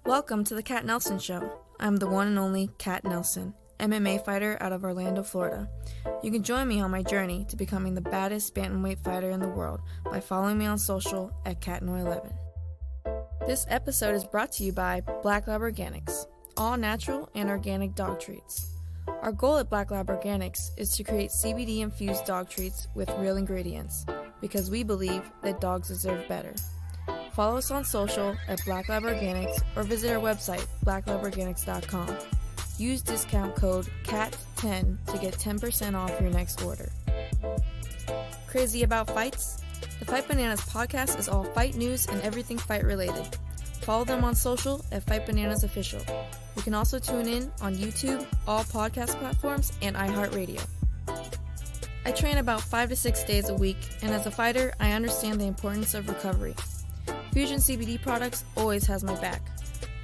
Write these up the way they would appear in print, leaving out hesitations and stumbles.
Welcome to the Kat Nelson Show. I'm the one and only Kat Nelson, MMA fighter out of Orlando, Florida. You can join me on my journey to becoming the baddest bantamweight fighter in the world by following me on social at KatNoy11. This episode is brought to you by Black Lab Organics, all natural and organic dog treats. Our goal at Black Lab Organics is to create CBD-infused dog treats with real ingredients, because we believe that dogs deserve better. Follow us on social at Black Lab Organics or visit our website, blacklaborganics.com. Use discount code CAT10 to get 10% off your next order. Crazy about fights? The Fight Bananas podcast is all fight news and everything fight related. Follow them on social at Fight Bananas Official. You can also tune in on YouTube, all podcast platforms, and iHeartRadio. I train about 5 to 6 days a week, and as a fighter, I understand the importance of recovery. Fusion CBD Products always has my back.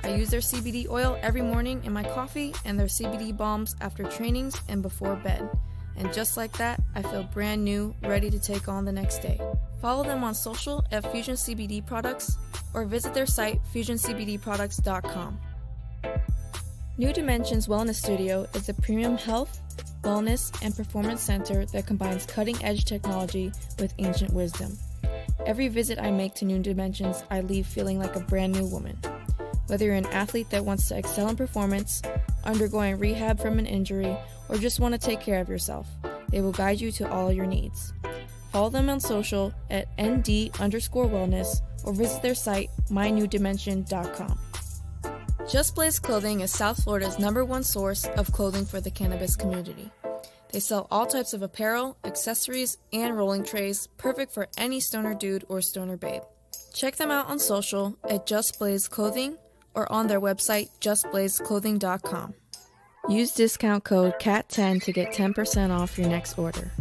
I use their CBD oil every morning in my coffee and their CBD balms after trainings and before bed. And just like that, I feel brand new, ready to take on the next day. Follow them on social at Fusion CBD Products or visit their site fusioncbdproducts.com. New Dimensions Wellness Studio is a premium health, wellness, and performance center that combines cutting-edge technology with ancient wisdom. Every visit I make to New Dimensions, I leave feeling like a brand new woman. Whether you're an athlete that wants to excel in performance, undergoing rehab from an injury, or just want to take care of yourself, they will guide you to all your needs. Follow them on social at nd_wellness or visit their site mynewdimension.com. Just Blaze Clothing is South Florida's #1 source of clothing for the cannabis community. They sell all types of apparel, accessories, and rolling trays, perfect for any stoner dude or stoner babe. Check them out on social at Just Blaze Clothing or on their website, justblazeclothing.com. Use discount code CAT10 to get 10% off your next order.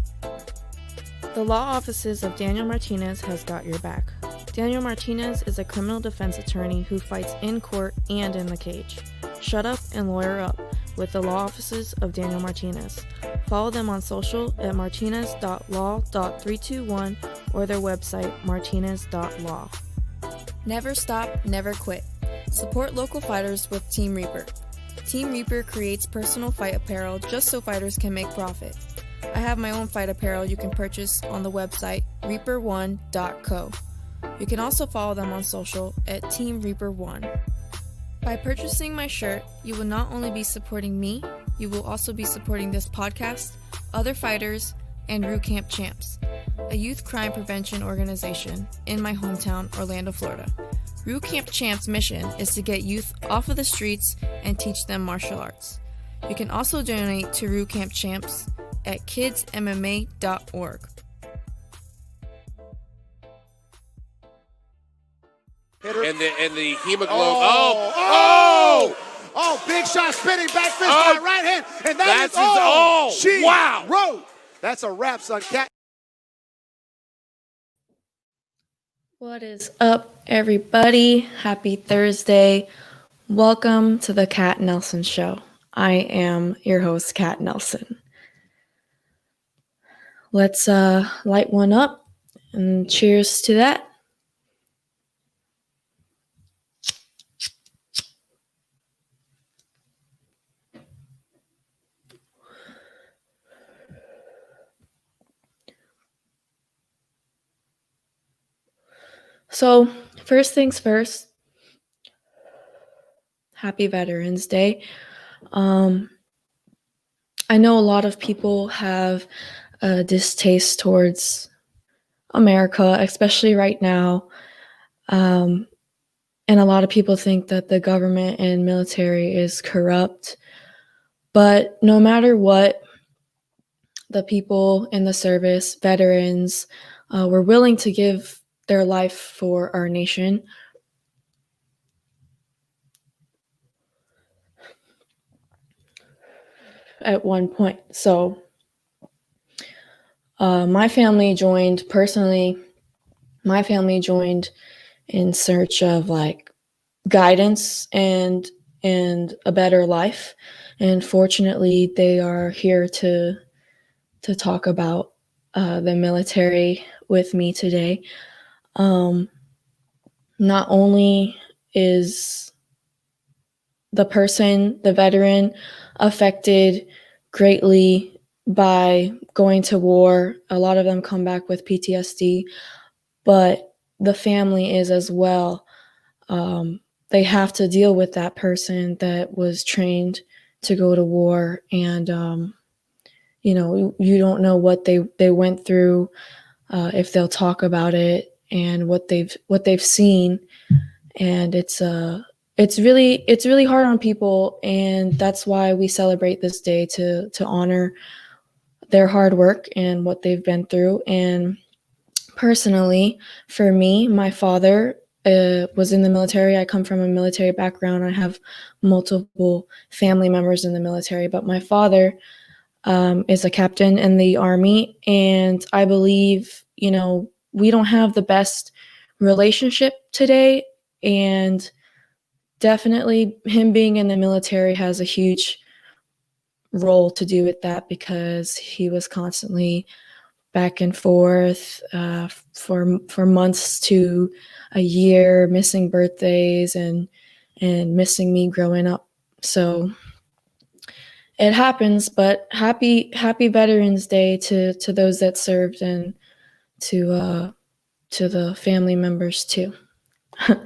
The law offices of Daniel Martinez has got your back. Daniel Martinez is a criminal defense attorney who fights in court and in the cage. Shut up and lawyer up with the law offices of Daniel Martinez. Follow them on social at martinez.law.321 or their website martinez.law. Never stop, never quit. Support local fighters with Team Reaper. Team Reaper creates personal fight apparel just so fighters can make profit. I have my own fight apparel you can purchase on the website reaper1.co. You can also follow them on social at Team Reaper1. By purchasing my shirt, you will not only be supporting me, you will also be supporting this podcast, other fighters, and Rue Camp Champs, a youth crime prevention organization in my hometown, Orlando, Florida. Rue Camp Champs' mission is to get youth off of the streets and teach them martial arts. You can also donate to Rue Camp Champs at kidsmma.org. And the hemoglobin. Oh, big shot, spinning back fist by right hand. And that's all. She Wow. wrote. That's a wrap, son. Cat. What is up, everybody? Happy Thursday. Welcome to the Kat Nelson Show. I am your host, Kat Nelson. Let's light one up and cheers to that. So, first things first, happy Veterans Day. I know a lot of people have a distaste towards America, especially right now. And a lot of people think that the government and military is corrupt. But no matter what, the people in the service, veterans, were willing to give their life for our nation. At one point. So my family joined in search of like guidance and a better life. And fortunately, they are here to talk about the military with me today. Not only is the veteran, affected greatly by going to war. A lot of them come back with PTSD, but the family is as well. They have to deal with that person that was trained to go to war, and you don't know what they went through, if they'll talk about it, and what they've seen. And it's really hard on people, and that's why we celebrate this day to honor their hard work and what they've been through. And personally, for me, my father was in the military. I come from a military background. I have multiple family members in the military, but my father is a captain in the Army, and I believe, we don't have the best relationship today, and definitely him being in the military has a huge role to do with that, because he was constantly back and forth for months to a year, missing birthdays and missing me growing up. So it happens, but happy Veterans Day to those that served, and to the family members too. All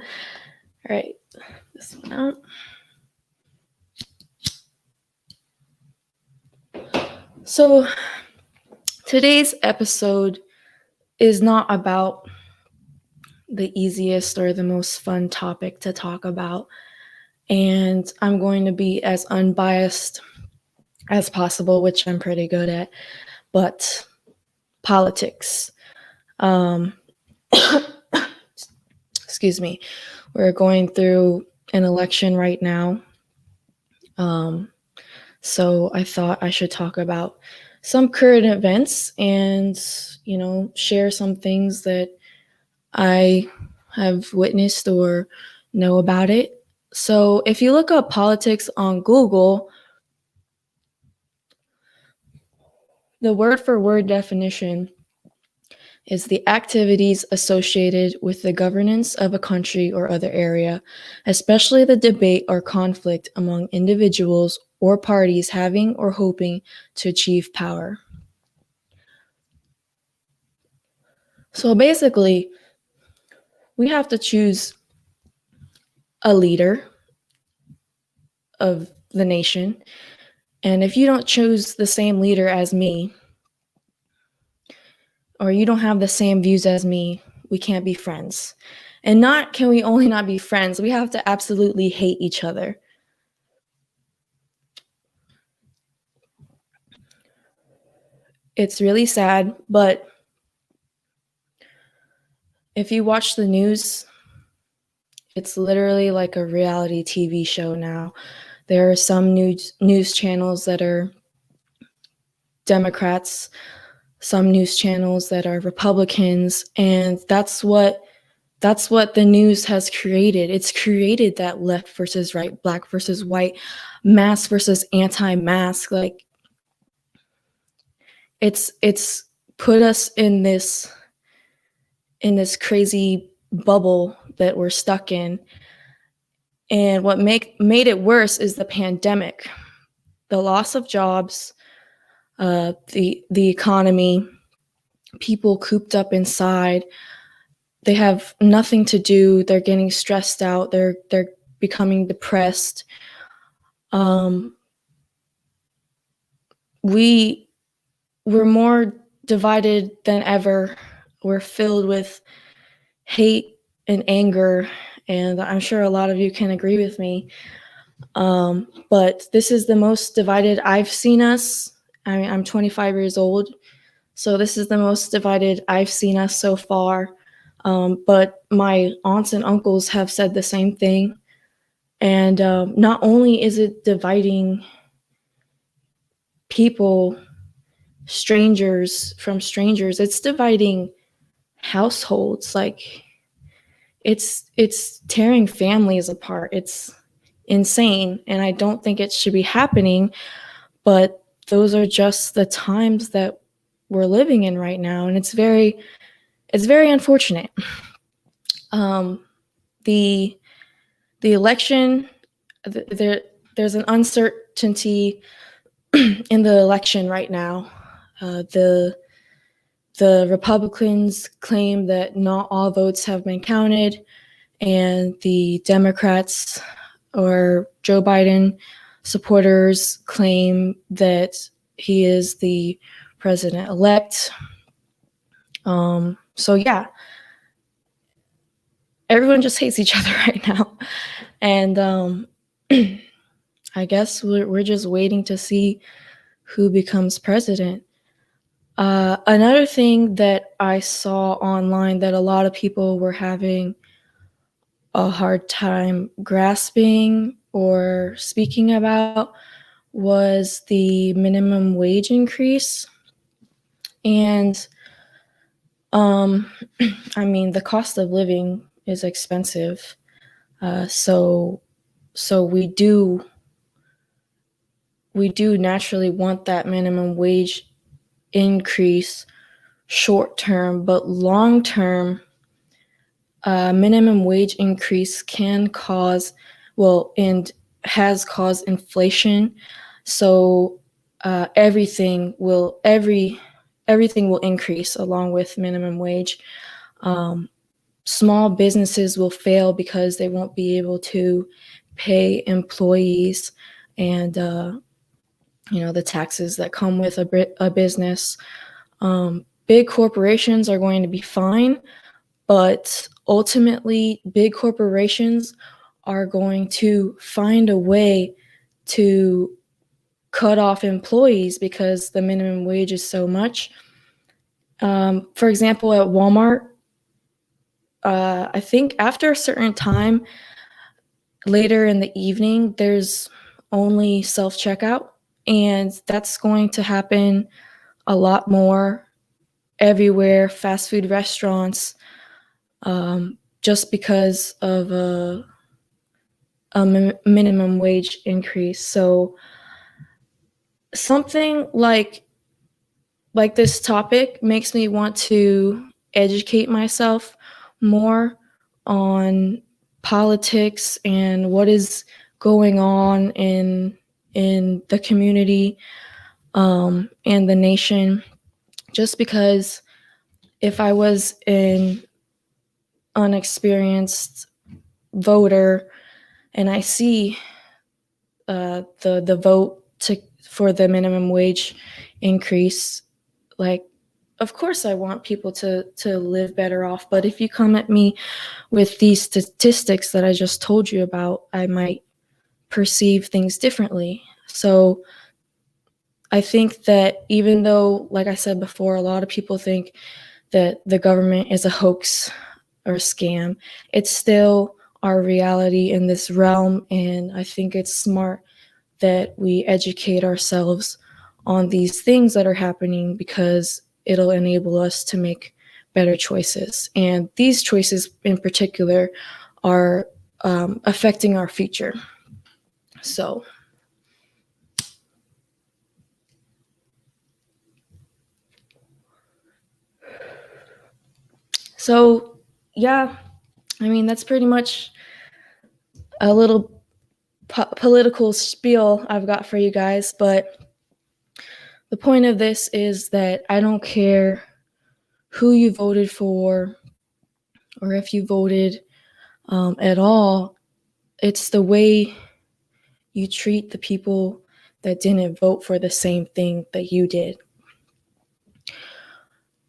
right, this one out. So today's episode is not about the easiest or the most fun topic to talk about, and I'm going to be as unbiased as possible, which I'm pretty good at, but politics. Excuse me. We're going through an election right now. So I thought I should talk about some current events and, share some things that I have witnessed or know about it. So if you look up politics on Google, the word for word definition is the activities associated with the governance of a country or other area, especially the debate or conflict among individuals or parties having or hoping to achieve power. So basically, we have to choose a leader of the nation. And if you don't choose the same leader as me, or you don't have the same views as me, we can't be friends. And not can we only not be friends, we have to absolutely hate each other. It's really sad, but if you watch the news, it's literally like a reality TV show now. There are some news channels that are Democrats, some news channels that are Republicans, and that's what the news has created. It's created that left versus right, black versus white, mask versus anti-mask. Like, it's put us in this crazy bubble that we're stuck in. And what made it worse is the pandemic, the loss of jobs, the economy, people cooped up inside. They have nothing to do. They're getting stressed out. They're becoming depressed. We're more divided than ever. We're filled with hate and anger, and I'm sure a lot of you can agree with me. But this is the most divided I've seen us. I mean, I'm 25 years old, so this is the most divided I've seen us so far. But my aunts and uncles have said the same thing. And not only is it dividing people, strangers from strangers, it's dividing households. Like, it's tearing families apart. It's insane, and I don't think it should be happening, but those are just the times that we're living in right now, and it's very unfortunate. The election, there's an uncertainty in the election right now. The Republicans claim that not all votes have been counted, and the Democrats or Joe Biden supporters claim that he is the president-elect. So yeah, everyone just hates each other right now, and I guess we're just waiting to see who becomes president. Another thing that I saw online that a lot of people were having a hard time grasping or speaking about was the minimum wage increase. And I mean, the cost of living is expensive. So we do naturally want that minimum wage increase short term, but long term, minimum wage increase can cause, and has caused inflation. So everything will increase along with minimum wage. Small businesses will fail because they won't be able to pay employees and the taxes that come with a business. Big corporations are going to be fine, but ultimately big corporations are going to find a way to cut off employees because the minimum wage is so much. For example, at Walmart, I think after a certain time, later in the evening, there's only self-checkout, and that's going to happen a lot more everywhere, fast food restaurants, just because of a minimum wage increase. So something like this topic makes me want to educate myself more on politics and what is going on in the community and the nation, just because if I was an unexperienced voter and I see the vote for the minimum wage increase, like, of course I want people to live better off. But if you come at me with these statistics that I just told you about, I might perceive things differently. So I think that even though, like I said before, a lot of people think that the government is a hoax or a scam, it's still our reality in this realm. And I think it's smart that we educate ourselves on these things that are happening because it'll enable us to make better choices. And these choices in particular are affecting our future. So yeah, I mean, that's pretty much a little political spiel I've got for you guys. But the point of this is that I don't care who you voted for or if you voted at all. It's the way you treat the people that didn't vote for the same thing that you did.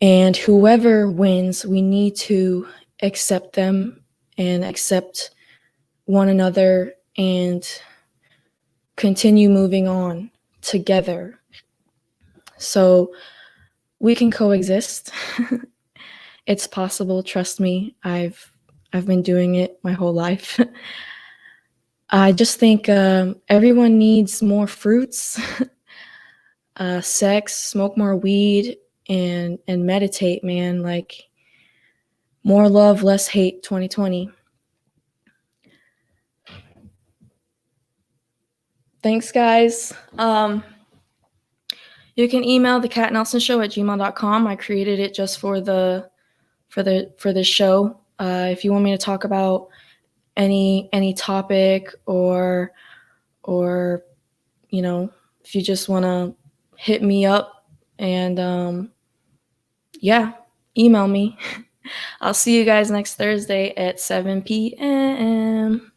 And whoever wins, we need to accept them and accept one another and continue moving on together. So we can coexist. It's possible, trust me. I've been doing it my whole life. I just think everyone needs more fruits, sex, smoke more weed, and meditate, man. Like, more love, less hate 2020. Thanks, guys. You can email the catnelsonshow@gmail.com. I created it just for the show. If you want me to talk about any topic, or you know, if you just want to hit me up, and yeah, email me. I'll see you guys next Thursday at 7 p.m.